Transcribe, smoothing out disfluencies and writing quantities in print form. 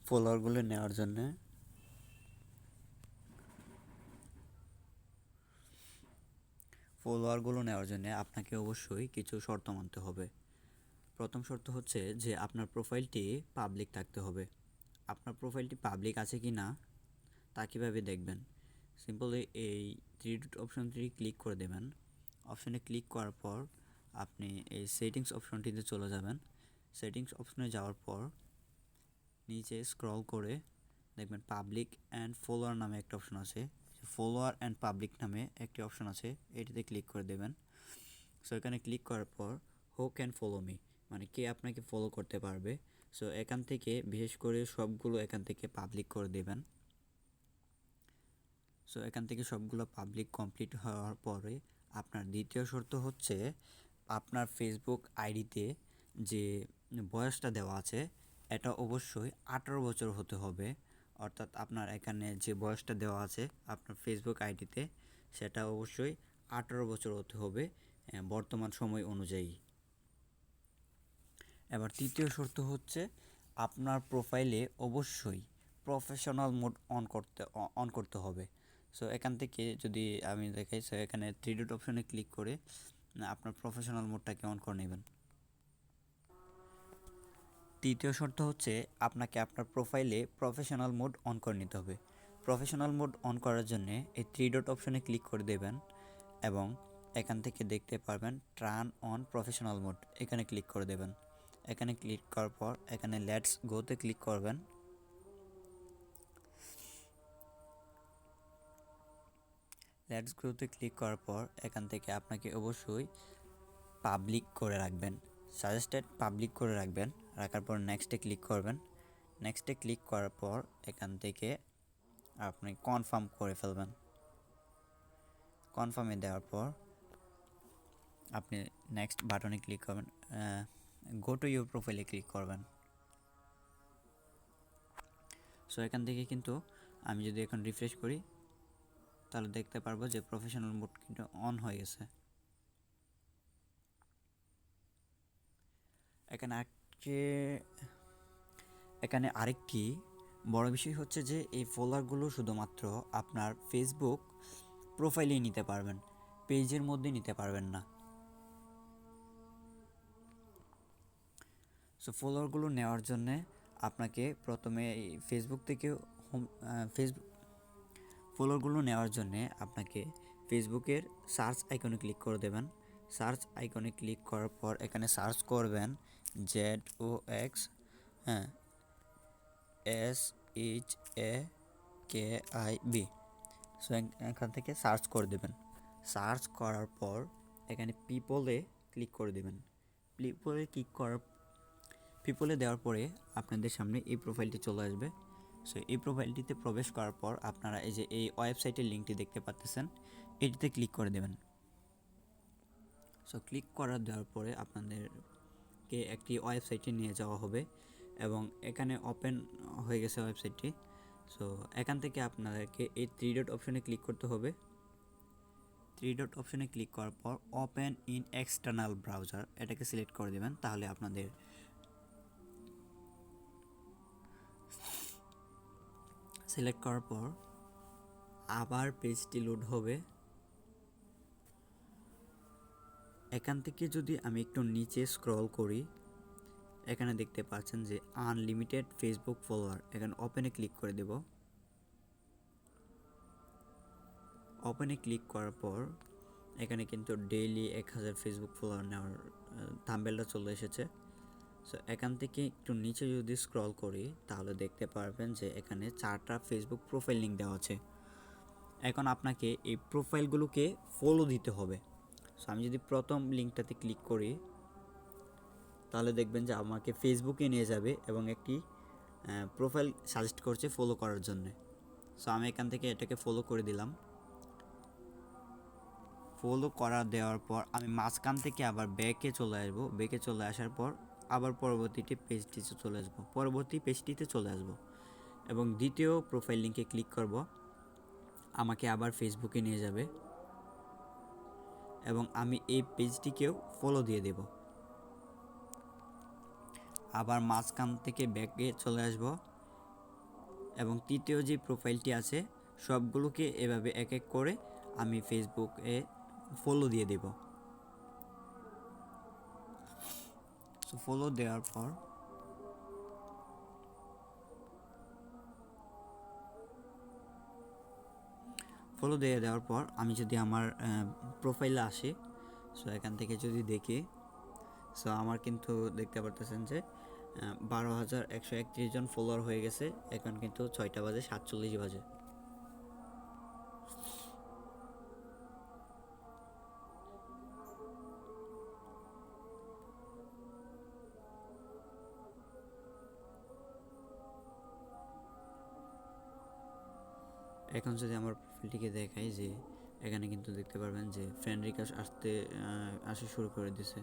ফলোয়ারগুলো নেওয়ার জন্যে আপনাকে অবশ্যই কিছু শর্ত মানতে হবে। প্রথম শর্ত হচ্ছে যে আপনার প্রোফাইলটি পাবলিক থাকতে হবে। আপনার প্রোফাইলটি পাবলিক আছে কি না তা কীভাবে দেখবেন? সিম্পলি এই থ্রি ডট অপশনটি ক্লিক করে দেবেন। অপশনে ক্লিক করার পর আপনি এই সেটিংস অপশনটিতে চলে যাবেন। সেটিংস অপশনে যাওয়ার পর নিচে স্ক্রল করে দেখবেন পাবলিক অ্যান্ড ফলোয়ার নামে একটা অপশন আছে। ফলোয়ার অ্যান্ড পাবলিক নামে একটি অপশন আছে, এটিতে ক্লিক করে দেবেন। সো এখানে ক্লিক করার পর হু ক্যান ফলো মি, মানে কে আপনাকে ফলো করতে পারবে। সো এখান থেকে বিশেষ করে সবগুলো এখান থেকে পাবলিক করে দেবেন। সো এখান থেকে সবগুলো পাবলিক কমপ্লিট হওয়ার পরে আপনার দ্বিতীয় শর্ত হচ্ছে আপনার ফেসবুক আইডিতে যে বয়সটা দেওয়া আছে এটা অবশ্যই 18 বছর হতে হবে। অর্থাৎ আপনার এখানে যে বয়সটা দেওয়া আছে আপনার ফেসবুক আইডিতে সেটা অবশ্যই 18 বছর হতে হবে বর্তমান সময় অনুযায়ী। এবার তৃতীয় শর্ত হচ্ছে আপনার প্রোফাইলে অবশ্যই প্রফেশনাল মোড অন করতে হবে। সো এখান থেকে যদি আমি দেখাই, সো এখানে থ্রি ডট অপশনে ক্লিক করে আপনার প্রফেশনাল মোডটাকে অন করে নেবেন। তৃতীয় শর্ত হচ্ছে আপনাকে আপনার প্রোফাইলে প্রফেশনাল মোড অন করে নিতে হবে। প্রফেশনাল মোড অন করার জন্য এই থ্রি ডট অপশনে ক্লিক করে দেবেন এবং এখান থেকে দেখতে পারবেন টার্ন অন প্রফেশনাল মোড, এখানে ক্লিক করে দেবেন। এখানে ক্লিক করার পর এখানে লেটস গোতে ক্লিক করবেন। লেটস গোতে ক্লিক করার পর এখান থেকে আপনাকে অবশ্যই পাবলিক করে রাখবেন, সাজেস্টেড পাবলিক করে রাখবেন। রাখার পর নেক্সটে ক্লিক করবেন। নেক্সটে ক্লিক করার পর এখান থেকে আপনি কনফার্ম করে ফেলবেন। কনফার্মে দেওয়ার পর আপনি নেক্সট বাটনে ক্লিক করবেন, গো টু ইউর প্রোফাইলে ক্লিক করবেন। সো এখান থেকে কিন্তু আমি যদি এখন রিফ্রেশ করি তাহলে দেখতে পারবো যে প্রফেশনাল মোড কিন্তু অন হয়ে গেছে। এখানে আরেকটি বড় বিষয় হচ্ছে যে এই ফলোয়ারগুলো শুধুমাত্র আপনার ফেসবুক প্রোফাইলেই নিতে পারবেন, পেজের মধ্যে নিতে পারবেন না। সো ফলোয়ারগুলো নেওয়ার জন্যে আপনাকে প্রথমে এই ফেসবুক থেকে ফলোয়ারগুলো নেওয়ার জন্যে আপনাকে ফেসবুকের সার্চ আইকনে ক্লিক করে দেবেন। সার্চ আইকনে ক্লিক করার পর এখানে সার্চ করবেন ZOX, হ্যাঁ, SHAKIB। সো এখান থেকে সার্চ করে দেবেন। সার্চ করার পর এখানে পিপলে ক্লিক করে দেবেন। পিপলে দেওয়ার পরে আপনাদের সামনে এই প্রোফাইলটি চলে আসবে। সো এই প্রোফাইলটিতে প্রবেশ করার পর আপনারা এই যে এই ওয়েবসাইটের লিঙ্কটি দেখতে পাচ্ছেন, এটিতে ক্লিক করে দেবেন। সো ক্লিক করা দেওয়ার পরে আপনাদেরকে একটি ওয়েবসাইটে নিয়ে যাওয়া হবে এবং এখানে ওপেন হয়ে গেছে ওয়েবসাইটটি। সো এখান থেকে আপনাদেরকে এই থ্রি ডট অপশনে ক্লিক করতে হবে। থ্রি ডট অপশনে ক্লিক করার পর ওপেন ইন এক্সটার্নাল ব্রাউজার এটাকে সিলেক্ট করে দেবেন। তাহলে আপনাদের সিলেক্ট করার পর আবার পেজটি লোড হবে। এখান থেকে যদি আমি একটু নিচে স্ক্রল করি এখানে দেখতে পাচ্ছেন যে আনলিমিটেড ফেসবুক ফলোয়ার, এখানে ওপেনে ক্লিক করে দেব। ওপেনে ক্লিক করার পর এখানে কিন্তু ডেইলি 1000 ফেসবুক ফলোয়ার নেওয়ার থাম্বনেলটা চলে এসেছে। সো এখান থেকে একটু নিচে যদি স্ক্রল করি তাহলে দেখতে পারবেন যে এখানে 4টা ফেসবুক প্রোফাইল লিঙ্ক দেওয়া আছে। এখন আপনাকে এই প্রোফাইলগুলোকে ফলো দিতে হবে। সো আমি যদি প্রথম লিঙ্কটাতে ক্লিক করি তাহলে দেখবেন যে আমাকে ফেসবুকে নিয়ে যাবে এবং একটি প্রোফাইল সাজেস্ট করছে ফলো করার জন্য। সো আমি এখান থেকে এটাকে ফলো করে দিলাম। ফলো করা দেওয়ার পর আমি মাঝখান থেকে আবার ব্যাকে চলে আসবো। ব্যাকে চলে আসার পর আবার পরবর্তী পেজটিতে চলে আসব এবং দ্বিতীয় প্রোফাইল লিঙ্কে ক্লিক করব। আমাকে আবার ফেসবুকে নিয়ে যাবে এবং আমি এই পেজটিকেও ফলো দিয়ে দেব। আবার মাঝখান থেকে ব্যাকে চলে আসব এবং তৃতীয় যে প্রোফাইলটি আছে সবগুলোকে এভাবে এক এক করে আমি ফেসবুকে ফলো দিয়ে দেব। সো ফলো দেওয়ার পর আমি যদি আমার প্রোফাইলে আসি, সো এখান থেকে যদি দেখি, সো আমার কিন্তু দেখতে পারতেছেন যে 12,131 জন ফলোয়ার হয়ে গেছে। এখন কিন্তু 6টা বাজে 47 বাজে। এখন যদি আমার প্রোফাইলটিকে দেখাই, যে এখানে কিন্তু দেখতে পারবেন যে ফ্রেন্ড রিকোয়েস্ট আসা শুরু করে দিছে।